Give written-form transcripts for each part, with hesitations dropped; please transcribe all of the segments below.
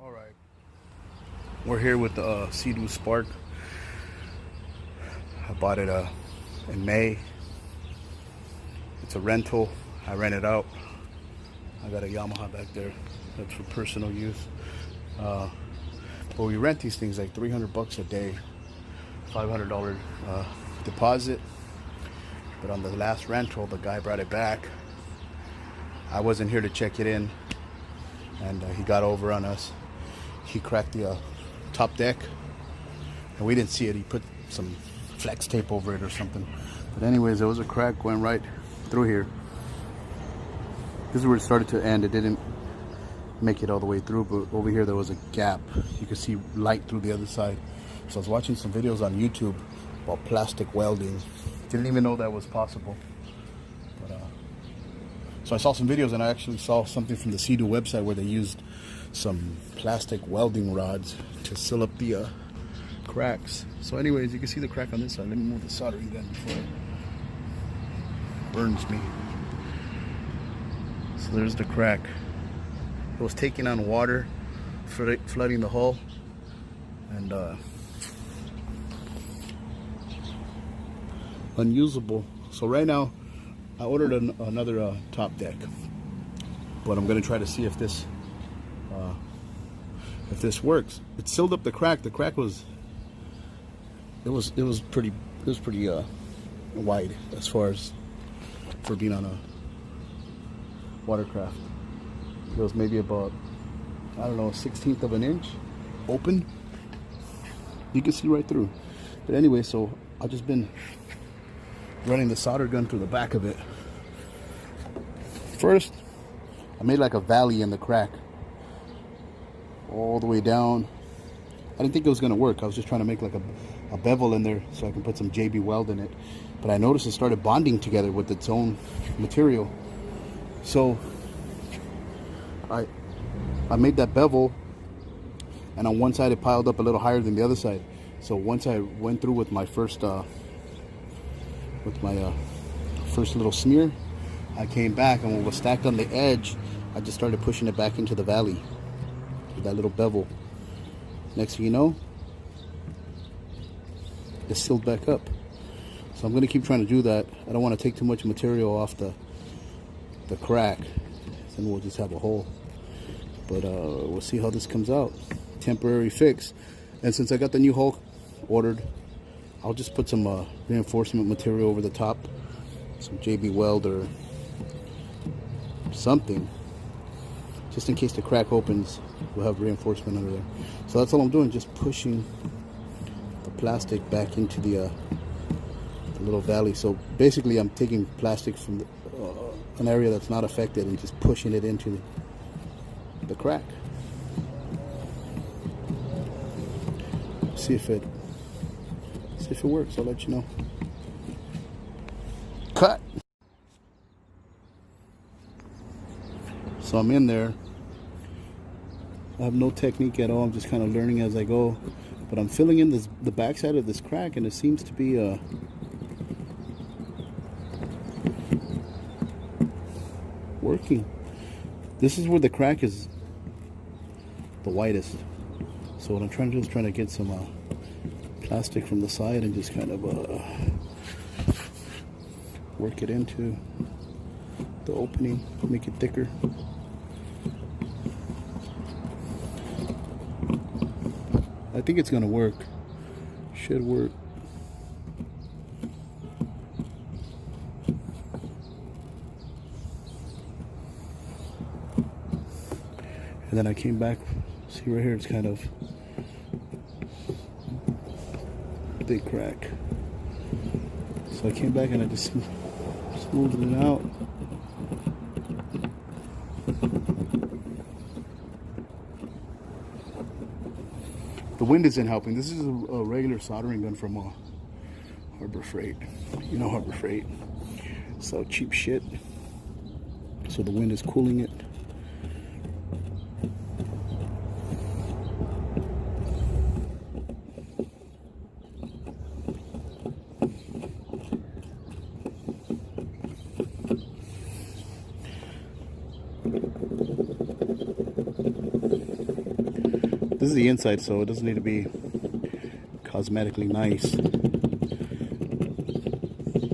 All right, we're here with the Sea-Doo Spark. I bought it in May. It's a rental. I rent it out. I got a Yamaha back there that's for personal use. But we rent these things like $300 a day, $500 deposit. But on the last rental, the guy brought it back. I wasn't here to check it in, and he got over on us. He cracked the top deck, and we didn't see it. He put some flex tape over it or something. But anyways, there was a crack going right through here. This is where it started to end. It didn't make it all the way through, but over here there was a gap. You could see light through the other side. So I was watching some videos on YouTube about plastic welding. Didn't even know that was possible. But so I saw some videos, and I actually saw something from the Sea-Doo website where they used some plastic welding rods to seal up the cracks. So anyways, you can see the crack on this side. Let me move the soldering gun before it burns me. So there's the crack. It was taking on water, flooding the hull, and unusable. So right now I ordered another top deck, but I'm gonna try to see if this works. It sealed up the crack. The crack was pretty wide as far as for being on a watercraft. It was maybe about, I don't know, 1/16 of an inch open. You can see right through. But anyway, so I've just been running the solder gun through the back of it. First, I made like a valley in the crack all the way down. I didn't think it was gonna work. I was just trying to make like a bevel in there so I can put some JB weld in it. But I noticed it started bonding together with its own material. So I made that bevel, and on one side it piled up a little higher than the other side. So once I went through with my first little smear, I came back, and when it was stacked on the edge, I just started pushing it back into the valley with that little bevel. Next thing you know, it's sealed back up. So I'm going to keep trying to do that. I don't want to take too much material off the crack, then we'll just have a hole. But we'll see how this comes out. Temporary fix. And since I got the new hull ordered, I'll just put some reinforcement material over the top, some JB weld or something, just in case the crack opens. We'll have reinforcement under there. So that's all I'm doing, just pushing the plastic back into the little valley. So basically I'm taking plastic from an area that's not affected and just pushing it into the crack. See if it works. I'll let you know. Cut. So I'm in there. I have no technique at all. I'm just kind of learning as I go. But I'm filling in the backside of this crack, and it seems to be working. This is where the crack is the widest. So what I'm trying to do is trying to get some plastic from the side and just kind of work it into the opening, make it thicker. I think it's gonna work. Should work. And then I came back, see right here, it's kind of big crack. So I came back and I just smoothed it out. The wind isn't helping. This is a regular soldering gun from Harbor Freight. You know Harbor Freight. So cheap shit. So the wind is cooling it. This is the inside, so it doesn't need to be cosmetically nice.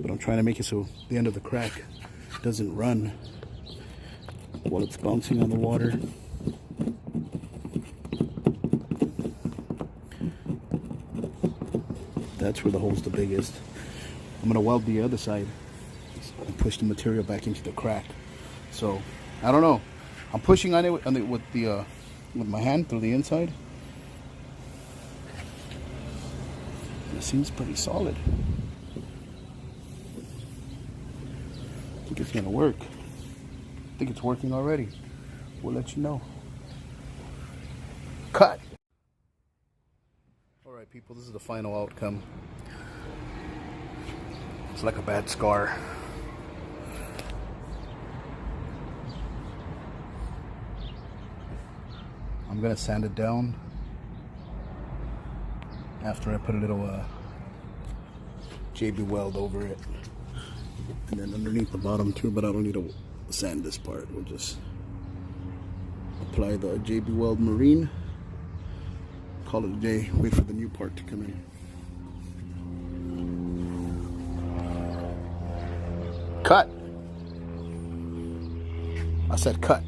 But I'm trying to make it so the end of the crack doesn't run while it's bouncing on the water. That's where the hole's the biggest. I'm gonna weld the other side and push the material back into the crack. So I don't know. I'm pushing on it with my hand through the inside. It seems pretty solid. I think it's gonna work. I think it's working already. We'll let you know. Cut. All right, people, this is the final outcome. It's like a bad scar. I'm gonna sand it down after I put a little JB weld over it, and then underneath the bottom too, but I don't need to sand this part. We'll just apply the JB weld marine, call it a day, wait for the new part to come in. Cut. I said cut.